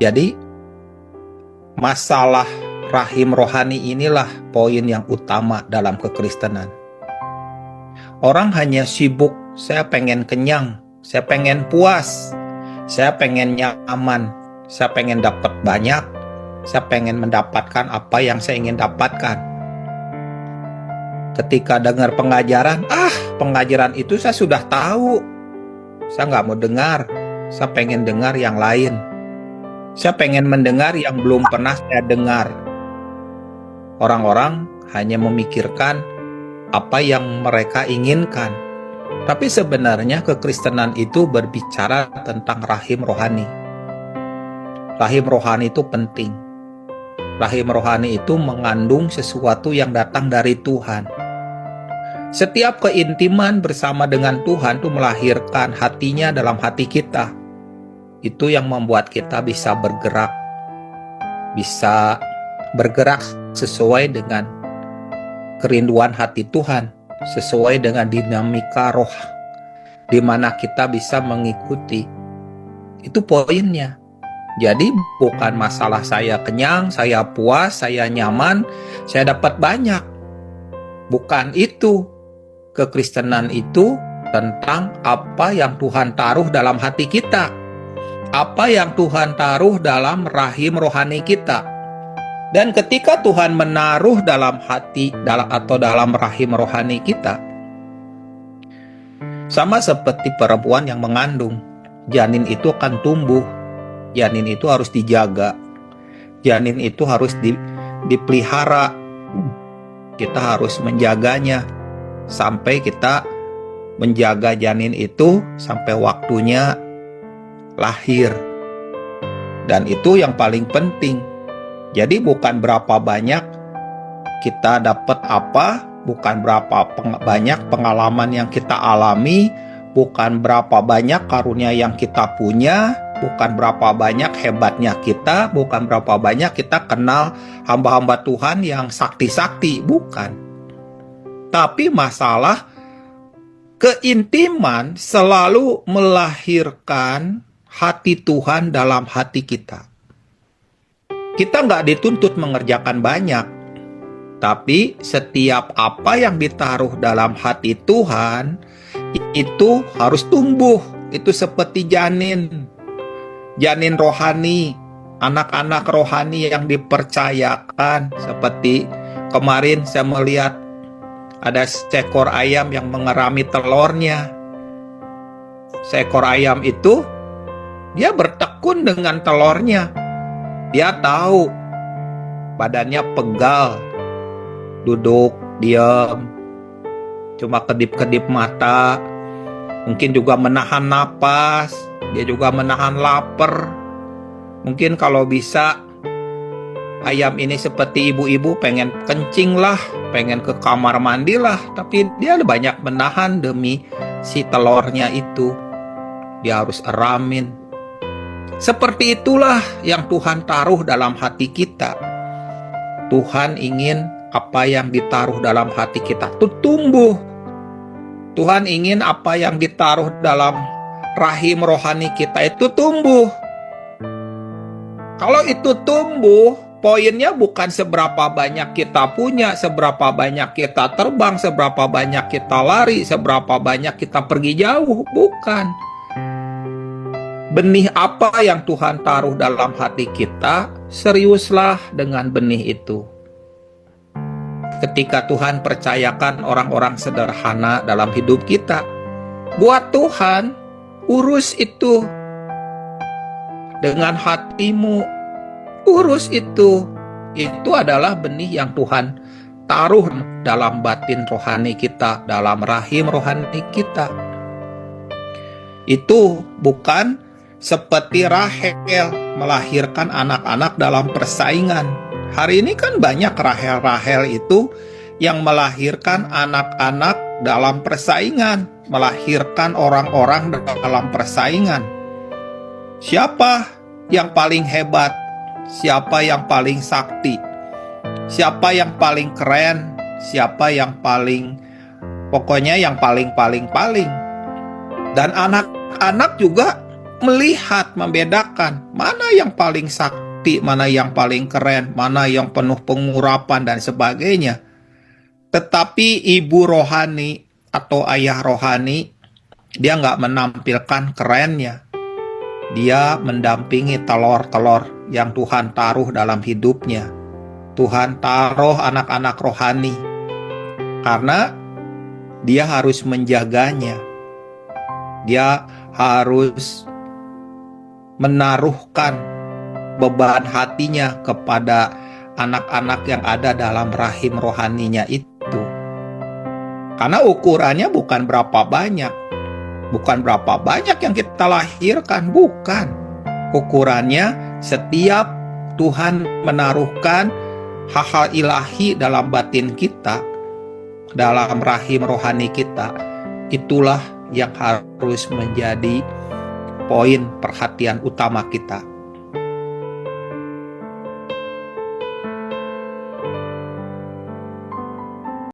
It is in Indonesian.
Jadi masalah rahim rohani inilah poin yang utama dalam kekristenan. Orang hanya sibuk, saya pengen kenyang, saya pengen puas, saya pengen nyaman, saya pengen dapat banyak, saya pengen mendapatkan apa yang saya ingin dapatkan. Ketika dengar pengajaran, pengajaran itu saya sudah tahu, saya nggak mau dengar, saya pengen dengar yang lain. Saya pengen mendengar yang belum pernah saya dengar. Orang-orang hanya memikirkan apa yang mereka inginkan. Tapi sebenarnya kekristenan itu berbicara tentang rahim rohani. Rahim rohani itu penting. Rahim rohani itu mengandung sesuatu yang datang dari Tuhan. Setiap keintiman bersama dengan Tuhan itu melahirkan hatinya dalam hati kita. Itu yang membuat kita bisa bergerak sesuai dengan kerinduan hati Tuhan, sesuai dengan dinamika roh, di mana kita bisa mengikuti. Itu poinnya. Jadi bukan masalah saya kenyang, saya puas, saya nyaman, saya dapat banyak. Bukan itu. Kekristenan itu tentang apa yang Tuhan taruh dalam hati kita. Apa yang Tuhan taruh dalam rahim rohani kita. Dan ketika Tuhan menaruh dalam hati atau dalam rahim rohani kita, sama seperti perempuan yang mengandung, janin itu akan tumbuh, janin itu harus dijaga, janin itu harus dipelihara, kita harus menjaganya, sampai kita menjaga janin itu sampai waktunya lahir. Dan itu yang paling penting. Jadi bukan berapa banyak kita dapat apa, bukan berapa banyak pengalaman yang kita alami, bukan berapa banyak karunia yang kita punya, bukan berapa banyak hebatnya kita, bukan berapa banyak kita kenal hamba-hamba Tuhan yang sakti-sakti, bukan. Tapi masalah keintiman selalu melahirkan hati Tuhan dalam hati kita. Kita nggak dituntut mengerjakan banyak, tapi setiap apa yang ditaruh dalam hati Tuhan, itu harus tumbuh. Itu seperti janin rohani, anak-anak rohani yang dipercayakan. Seperti kemarin saya melihat ada seekor ayam yang mengerami telurnya. Seekor ayam itu, dia bertekun dengan telurnya. Dia tahu badannya pegal, duduk, diam, cuma kedip-kedip mata, mungkin juga menahan napas, dia juga menahan lapar. Mungkin kalau bisa, ayam ini seperti ibu-ibu pengen kencing lah, pengen ke kamar mandi lah, tapi dia banyak menahan demi si telurnya itu. Dia harus eramin. Seperti itulah yang Tuhan taruh dalam hati kita. Tuhan ingin apa yang ditaruh dalam hati kita itu tumbuh. Tuhan ingin apa yang ditaruh dalam rahim rohani kita itu tumbuh. Kalau itu tumbuh, poinnya bukan seberapa banyak kita punya, seberapa banyak kita terbang, seberapa banyak kita lari, seberapa banyak kita pergi jauh, bukan. Benih apa yang Tuhan taruh dalam hati kita, seriuslah dengan benih itu. Ketika Tuhan percayakan orang-orang sederhana dalam hidup kita, buat Tuhan, urus itu dengan hatimu, urus itu. Itu adalah benih yang Tuhan taruh dalam batin rohani kita, dalam rahim rohani kita. Itu bukan seperti Rahel melahirkan anak-anak dalam persaingan. Hari ini kan banyak Rahel-Rahel itu yang melahirkan anak-anak dalam persaingan, melahirkan orang-orang dalam persaingan. Siapa yang paling hebat? Siapa yang paling sakti? Siapa yang paling keren? Siapa yang paling, pokoknya yang paling. Dan anak-anak juga melihat, membedakan mana yang paling sakti, mana yang paling keren, mana yang penuh pengurapan dan sebagainya. Tetapi ibu rohani atau ayah rohani, dia nggak menampilkan kerennya. Dia mendampingi telur-telur yang Tuhan taruh dalam hidupnya. Tuhan taruh anak-anak rohani karena dia harus menjaganya. Dia harus menaruhkan beban hatinya kepada anak-anak yang ada dalam rahim rohaninya itu. Karena ukurannya bukan berapa banyak. Bukan berapa banyak yang kita lahirkan, bukan. Ukurannya setiap Tuhan menaruhkan hal-hal ilahi dalam batin kita, dalam rahim rohani kita. Itulah yang harus menjadi poin perhatian utama kita.